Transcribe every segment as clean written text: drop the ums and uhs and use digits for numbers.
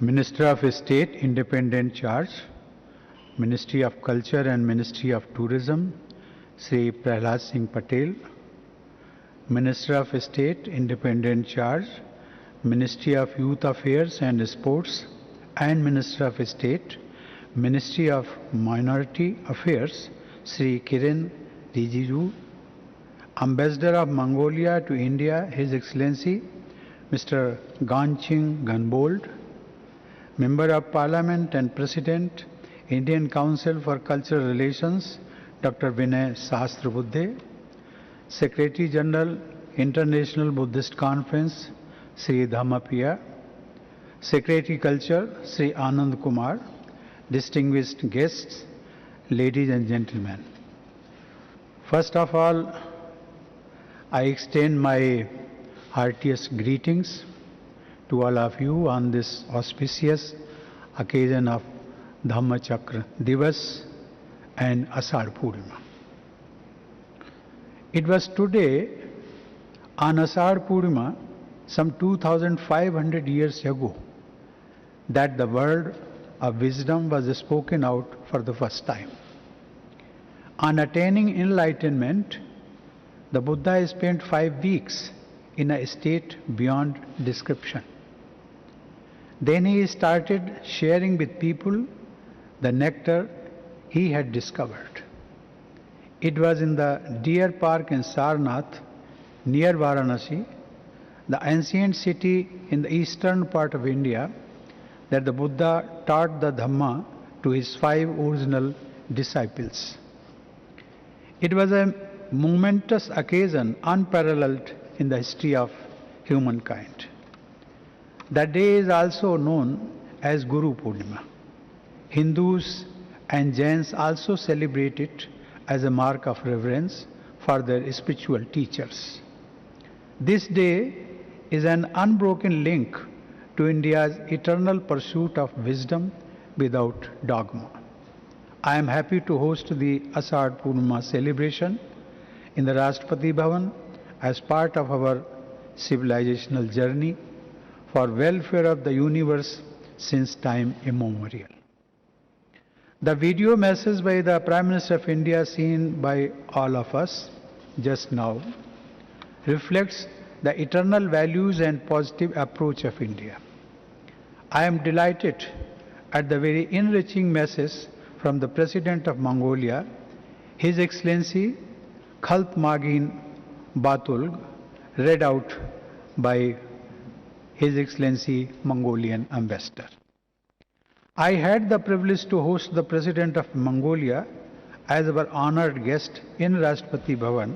Minister of State, Independent Charge, Ministry of Culture and Ministry of Tourism, Sri Prahlad Singh Patel. Minister of State, Independent Charge, Ministry of Youth Affairs and Sports, and Minister of State, Ministry of Minority Affairs, Sri Kiren Rijiju. Ambassador of Mongolia to India, His Excellency Mr. Ganching Ganbold. Member of Parliament and President, Indian Council for Cultural Relations, Dr. Vinay Sahasrabuddhe. Secretary General, International Buddhist Conference, Sri Dhammapiya. Secretary Culture, Sri Anand Kumar. Distinguished guests, ladies and gentlemen. First of all, I extend my heartiest greetings to all of you on this auspicious occasion of Dhammachakra Divas and Ashadh Purnima. It was today on Ashadh Purnima, some 2500 years ago, that the word of wisdom was spoken out for the first time. On attaining enlightenment, the Buddha spent 5 weeks in a state beyond description. Then he started sharing with people the nectar he had discovered. It was in the Deer Park in Sarnath, near Varanasi, the ancient city in the eastern part of India, that the Buddha taught the Dhamma to his 5 original disciples. It was a momentous occasion unparalleled in the history of humankind. That day is also known as Guru Purnima. Hindus and Jains also celebrate it as a mark of reverence for their spiritual teachers. This day is an unbroken link to India's eternal pursuit of wisdom without dogma. I am happy to host the Ashadh Purnima celebration in the Rashtrapati Bhavan as part of our civilizational journey for welfare of the universe since time immemorial. The video message by the Prime Minister of India seen by all of us just now reflects the eternal values and positive approach of India. I am delighted at the very enriching message from the President of Mongolia, His Excellency Khaltmagin Batulg, read out by His Excellency Mongolian Ambassador. I had the privilege to host the President of Mongolia as our honored guest in Rashtrapati Bhavan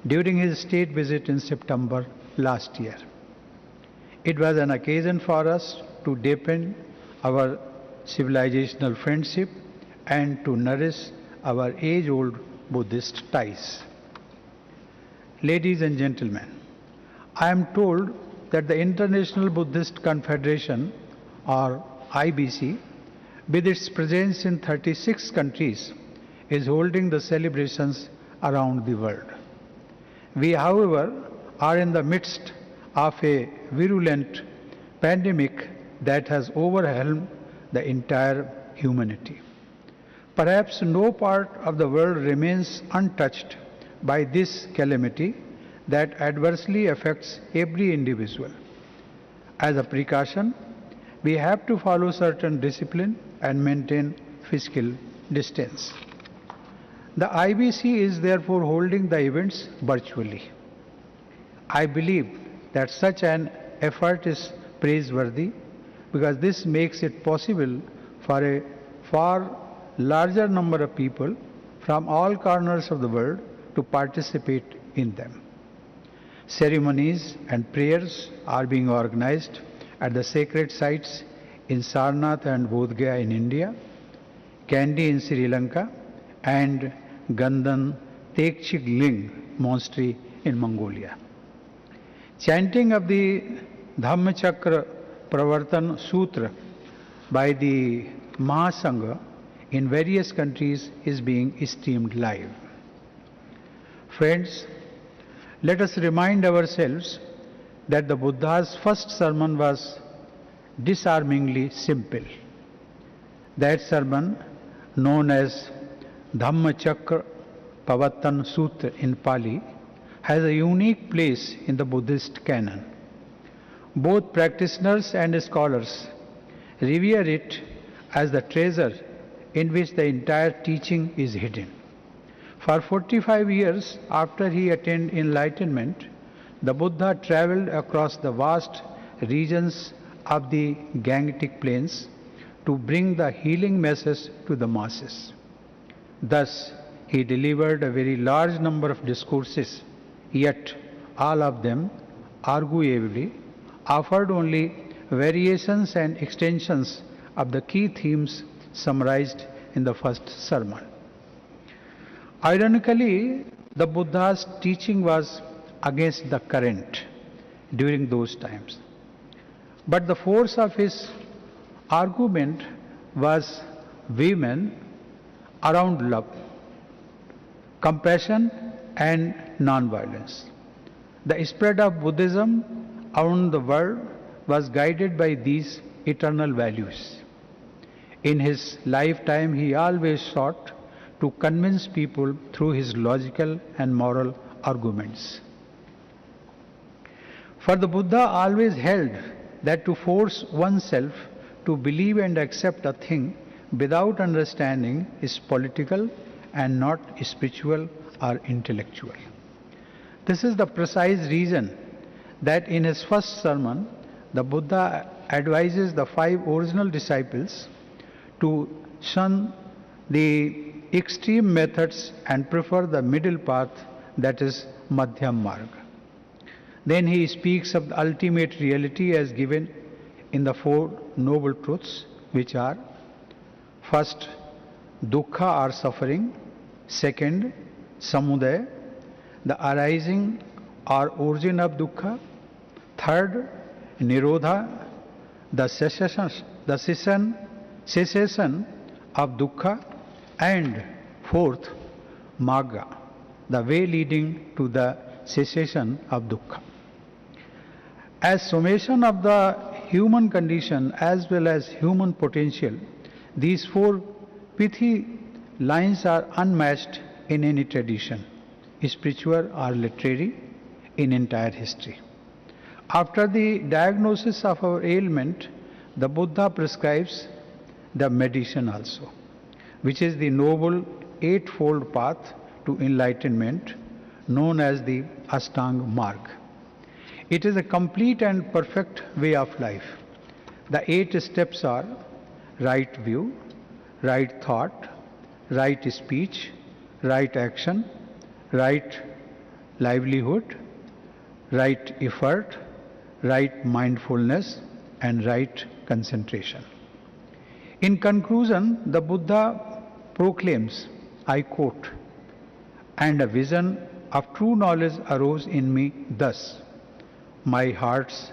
during his state visit in September last year. It was an occasion for us to deepen our civilizational friendship and to nourish our age-old Buddhist ties. Ladies and gentlemen, I am told that the International Buddhist Confederation, or IBC, with its presence in 36 countries, is holding the celebrations around the world. We, however, are in the midst of a virulent pandemic that has overwhelmed the entire humanity. Perhaps no part of the world remains untouched by this calamity that adversely affects every individual. As a precaution, we have to follow certain discipline and maintain physical distance. The IBC is therefore holding the events virtually. I believe that such an effort is praiseworthy because this makes it possible for a far larger number of people from all corners of the world to participate in them. Ceremonies and prayers are being organized at the sacred sites in Sarnath and Bodh Gaya in India, Kandy in Sri Lanka, and Gandan Tekchig Ling Monastery in Mongolia. Chanting of the Dhammachakra Pravartan Sutra by the Mahasangha in various countries is being streamed live. Friends, let us remind ourselves that the Buddha's first sermon was disarmingly simple. That sermon, known as Dhammachakra Pavattan Sutra in Pali, has a unique place in the Buddhist canon. Both practitioners and scholars revere it as the treasure in which the entire teaching is hidden. For 45 years after he attained enlightenment, the Buddha traveled across the vast regions of the Gangetic Plains to bring the healing message to the masses. Thus, he delivered a very large number of discourses, yet all of them, arguably, offered only variations and extensions of the key themes summarized in the first sermon. Ironically, the Buddha's teaching was against the current during those times. But the force of his argument was women around love, compassion and non-violence. The spread of Buddhism around the world was guided by these eternal values. In his lifetime, he always sought to convince people through his logical and moral arguments. For the Buddha always held that to force oneself to believe and accept a thing without understanding is political and not spiritual or intellectual. This is the precise reason that in his first sermon, the Buddha advises the 5 original disciples to shun the extreme methods and prefer the middle path, that is Madhyam Marg. Then he speaks of the ultimate reality as given in the 4 noble truths, which are: first, dukkha or suffering; second, samudaya, the arising or origin of dukkha; third, nirodha, the cessation of dukkha; and fourth, magga, the way leading to the cessation of dukkha. As summation of the human condition as well as human potential, these 4 pithy lines are unmatched in any tradition, spiritual or literary, in entire history. After the diagnosis of our ailment, the Buddha prescribes the medicine also, which is the noble 8-fold path to enlightenment known as the Ashtanga Marg. It is a complete and perfect way of life. The 8 steps are: right view, right thought, right speech, right action, right livelihood, right effort, right mindfulness, and right concentration. In conclusion, the Buddha proclaims, I quote, "And a vision of true knowledge arose in me thus: my heart's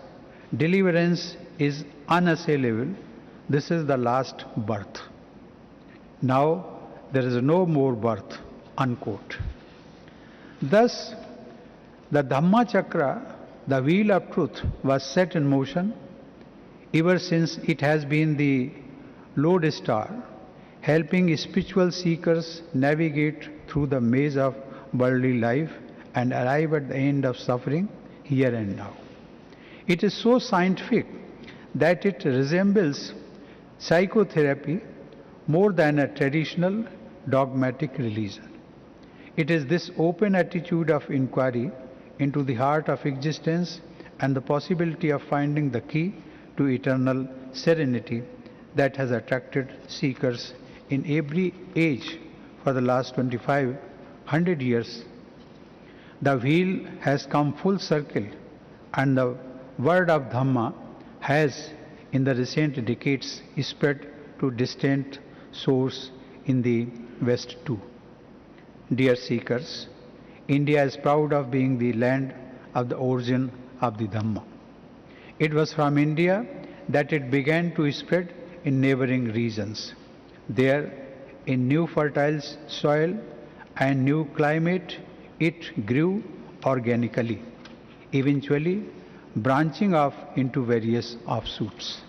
deliverance is unassailable. This is the last birth. Now there is no more birth," unquote. Thus, the Dhammachakra, the wheel of truth, was set in motion. Ever since, it has been the lodestar, helping spiritual seekers navigate through the maze of worldly life and arrive at the end of suffering here and now. It is so scientific that it resembles psychotherapy more than a traditional dogmatic religion. It is this open attitude of inquiry into the heart of existence and the possibility of finding the key to eternal serenity that has attracted seekers in every age for the last 2500 years. The wheel has come full circle, and the word of Dhamma has in the recent decades spread to distant shores in the West too. Dear seekers, India is proud of being the land of the origin of the Dhamma. It was from India that it began to spread in neighboring regions. There, in new fertile soil and new climate, it grew organically, eventually branching off into various offshoots.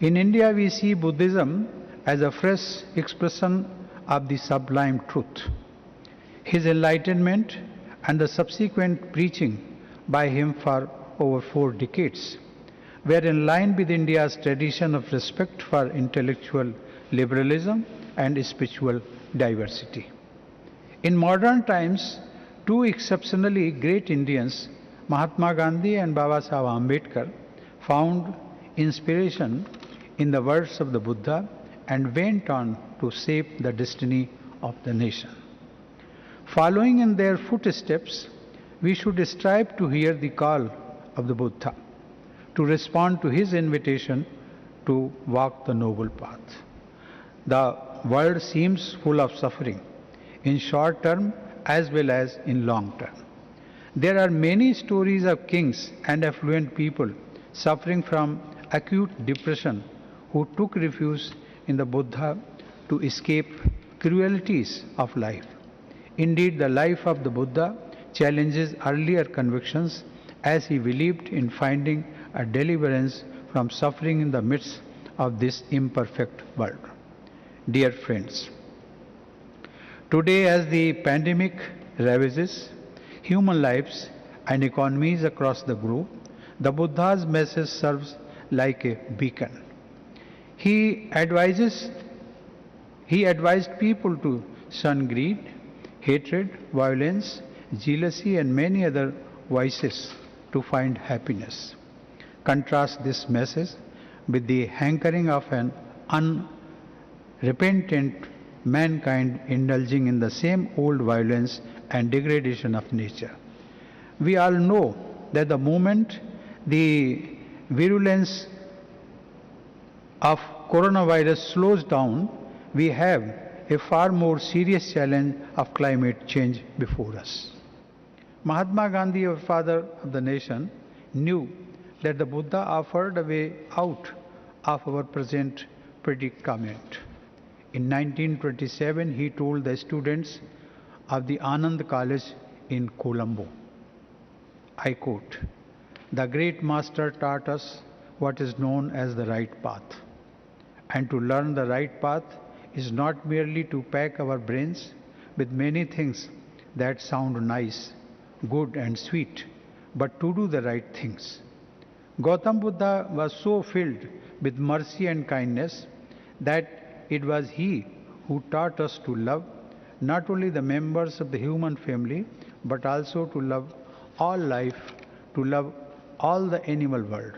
In India, we see Buddhism as a fresh expression of the sublime truth. His enlightenment and the subsequent preaching by him for over 4 decades were in line with India's tradition of respect for intellectual liberalism and spiritual diversity. In modern times, two exceptionally great Indians, Mahatma Gandhi and Babasaheb Ambedkar, found inspiration in the words of the Buddha and went on to shape the destiny of the nation. Following in their footsteps, we should strive to hear the call of the Buddha, to respond to his invitation to walk the noble path. The world seems full of suffering, in short term as well as in long term. There are many stories of kings and affluent people suffering from acute depression who took refuge in the Buddha to escape cruelties of life. Indeed, the life of the Buddha challenges earlier convictions as he believed in finding a deliverance from suffering in the midst of this imperfect world. Dear friends, today as the pandemic ravages human lives and economies across the globe, the Buddha's message serves like a beacon. He advised people to shun greed, hatred, violence, jealousy, and many other vices to find happiness. Contrast this message with the hankering of an unrepentant mankind indulging in the same old violence and degradation of nature. We all know that the moment the virulence of coronavirus slows down, we have a far more serious challenge of climate change before us. Mahatma Gandhi, our father of the nation, knew that the Buddha offered a way out of our present predicament. In 1927, he told the students of the Anand College in Colombo, I quote, "The great master taught us what is known as the right path. And to learn the right path is not merely to pack our brains with many things that sound nice, good and sweet, but to do the right things." Gautam Buddha was so filled with mercy and kindness that it was he who taught us to love not only the members of the human family, but also to love all life, to love all the animal world.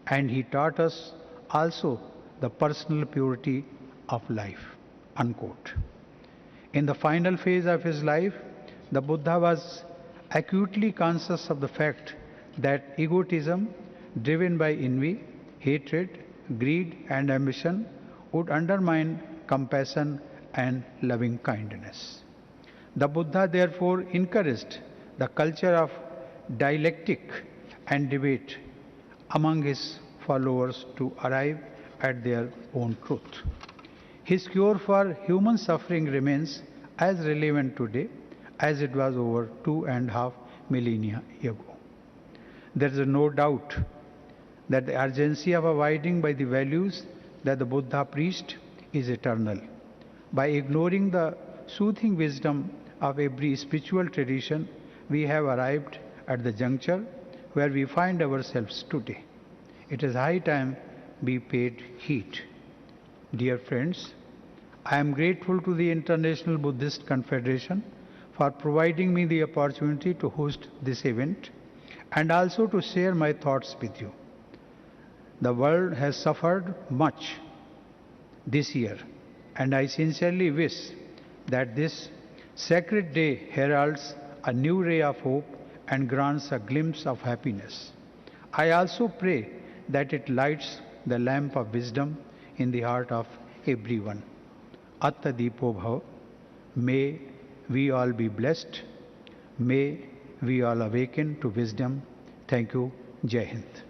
And he taught us also the personal purity of life, unquote. In the final phase of his life, the Buddha was acutely conscious of the fact that egotism, driven by envy, hatred, greed, and ambition, would undermine compassion and loving kindness. The Buddha therefore encouraged the culture of dialectic and debate among his followers to arrive at their own truth. His cure for human suffering remains as relevant today as it was over 2.5 millennia ago. There is no doubt that the urgency of abiding by the values that the Buddha preached is eternal. By ignoring the soothing wisdom of every spiritual tradition, we have arrived at the juncture where we find ourselves today. It is high time we paid heed. Dear friends, I am grateful to the International Buddhist Confederation for providing me the opportunity to host this event and also to share my thoughts with you. The world has suffered much this year, and I sincerely wish that this sacred day heralds a new ray of hope and grants a glimpse of happiness. I also pray that it lights the lamp of wisdom in the heart of everyone. Atta Deepo Bhav. May we all be blessed. May we all awaken to wisdom. Thank you. Jai Hind.